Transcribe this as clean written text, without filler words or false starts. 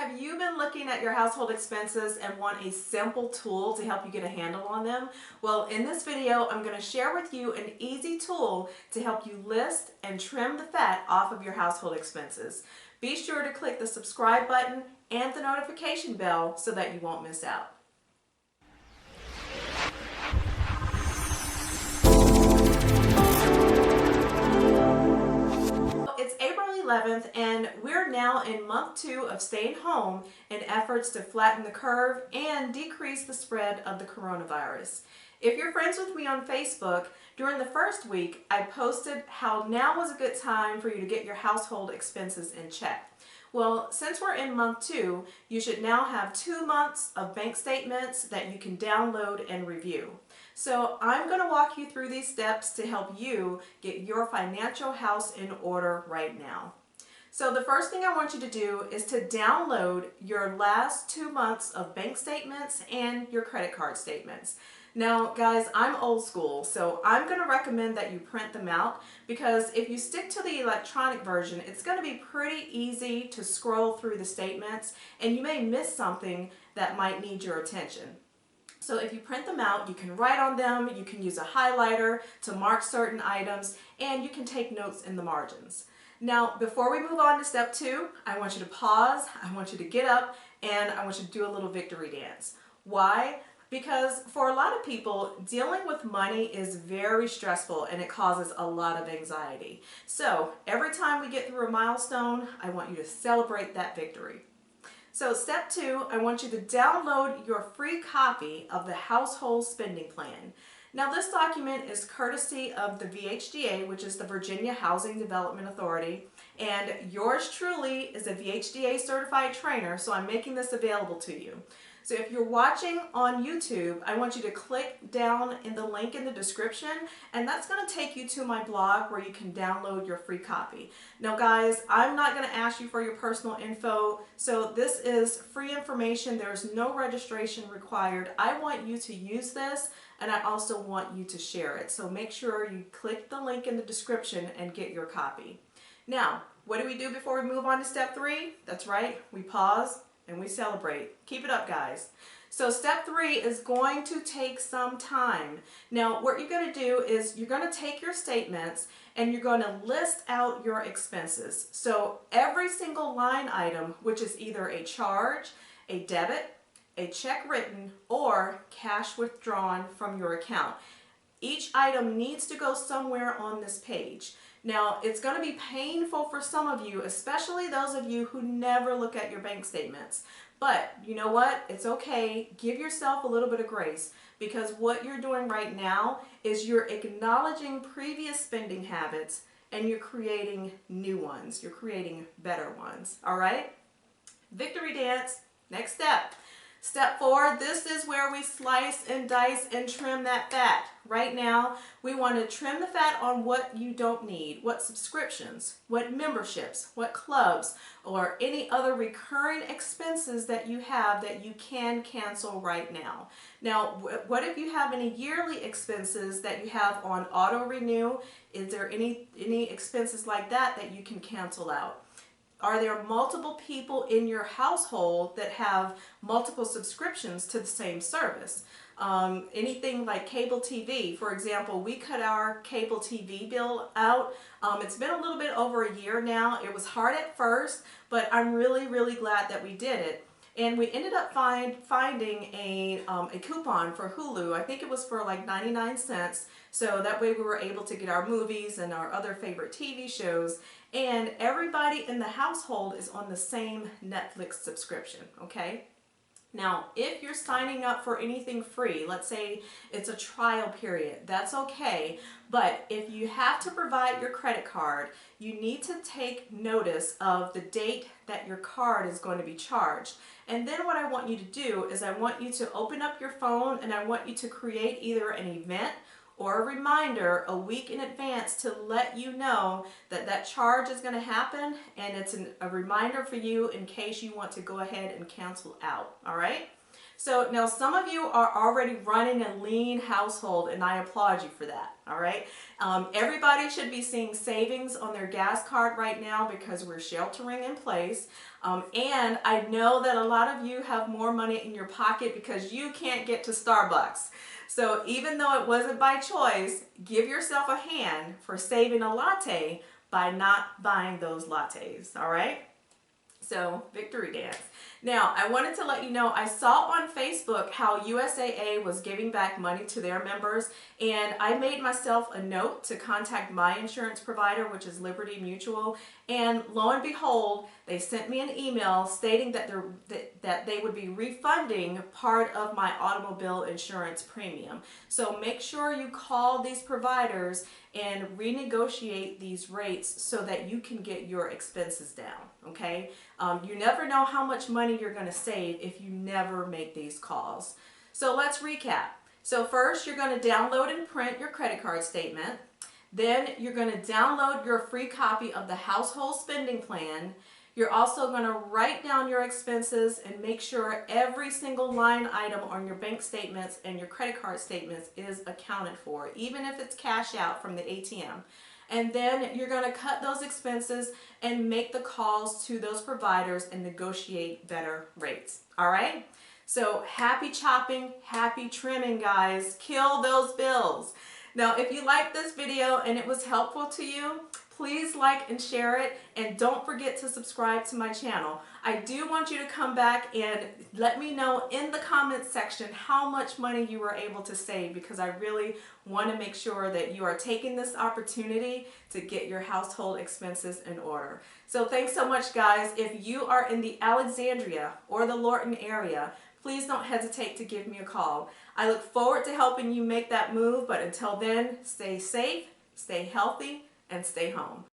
Have you been looking at your household expenses and want a simple tool to help you get a handle on them? Well, in this video, I'm going to share with you an easy tool to help you list and trim the fat off of your household expenses. Be sure to click the subscribe button and the notification bell so that you won't miss out. It's April 11th and we're now in month 2 of staying home in efforts to flatten the curve and decrease the spread of the coronavirus. If you're friends with me on Facebook, during the first week I posted how now was a good time for you to get your household expenses in check. Well, since we're in month 2, you should now have 2 months of bank statements that you can download and review. So I'm going to walk you through these steps to help you get your financial house in order right now. So the first thing I want you to do is to download your last 2 months of bank statements and your credit card statements. Now guys, I'm old school, so I'm going to recommend that you print them out because if you stick to the electronic version, it's going to be pretty easy to scroll through the statements and you may miss something that might need your attention. So if you print them out, you can write on them, you can use a highlighter to mark certain items, and you can take notes in the margins. Now, before we move on to step 2, I want you to pause, I want you to get up, and I want you to do a little victory dance. Why? Because for a lot of people, dealing with money is very stressful and it causes a lot of anxiety. So every time we get through a milestone, I want you to celebrate that victory. So step 2, I want you to download your free copy of the Household Spending Plan. Now this document is courtesy of the VHDA, which is the Virginia Housing Development Authority, and yours truly is a VHDA certified trainer, so I'm making this available to you. So if you're watching on YouTube, I want you to click down in the link in the description, and that's going to take you to my blog where you can download your free copy. Now guys, I'm not going to ask you for your personal info, so this is free information. There's no registration required. I want you to use this, and I also want you to share it. So make sure you click the link in the description and get your copy. Now, what do we do before we move on to step 3? That's right, we pause and we celebrate. Keep it up, guys. So step 3 is going to take some time. Now what you're going to do is you're going to take your statements and you're going to list out your expenses. So every single line item, which is either a charge, a debit, a check written, or cash withdrawn from your account. Each item needs to go somewhere on this page. Now, it's going to be painful for some of you, especially those of you who never look at your bank statements. But you know what? It's okay. Give yourself a little bit of grace because what you're doing right now is you're acknowledging previous spending habits and you're creating new ones. You're creating better ones. All right? Victory dance. Next step. Step 4, this is where we slice and dice and trim that fat. Right now, we want to trim the fat on what you don't need, what subscriptions, what memberships, what clubs, or any other recurring expenses that you have that you can cancel right now. Now, what if you have any yearly expenses that you have on auto renew? Is there any expenses like that that you can cancel out? Are there multiple people in your household that have multiple subscriptions to the same service? Anything like cable TV. For example, we cut our cable TV bill out. It's been a little bit over a year now. It was hard at first, but I'm really glad that we did it. And we ended up finding a coupon for Hulu. I think it was for like 99 cents. So that way we were able to get our movies and our other favorite TV shows. And everybody in the household is on the same Netflix subscription, okay? Now, if you're signing up for anything free, let's say it's a trial period, that's okay. But if you have to provide your credit card, you need to take notice of the date that your card is going to be charged. And then what I want you to do is I want you to open up your phone and I want you to create either an event or a reminder a week in advance to let you know that that charge is going to happen, and it's a reminder for you in case you want to go ahead and cancel out. All right? So now some of you are already running a lean household, and I applaud you for that, all right? Everybody should be seeing savings on their gas card right now because we're sheltering in place. And I know that a lot of you have more money in your pocket because you can't get to Starbucks. So even though it wasn't by choice, give yourself a hand for saving a latte by not buying those lattes, all right? So, victory dance. Now, I wanted to let you know, I saw on Facebook how USAA was giving back money to their members, and I made myself a note to contact my insurance provider, which is Liberty Mutual, and lo and behold, they sent me an email stating that they would be refunding part of my automobile insurance premium. So make sure you call these providers and renegotiate these rates so that you can get your expenses down, okay? You never know how much money you're going to save if you never make these calls. So let's recap. So first, you're going to download and print your credit card statement. Then you're going to download your free copy of the household spending plan. You're also going to write down your expenses and make sure every single line item on your bank statements and your credit card statements is accounted for, even if it's cash out from the ATM. And then you're going to cut those expenses and make the calls to those providers and negotiate better rates. All right? So happy chopping, happy trimming, guys. Kill those bills. Now, if you liked this video and it was helpful to you, please like and share it, and don't forget to subscribe to my channel. I do want you to come back and let me know in the comments section how much money you were able to save, because I really want to make sure that you are taking this opportunity to get your household expenses in order. So thanks so much, guys. If you are in the Alexandria or the Lorton area, please don't hesitate to give me a call. I look forward to helping you make that move, but until then, stay safe, stay healthy, and stay home.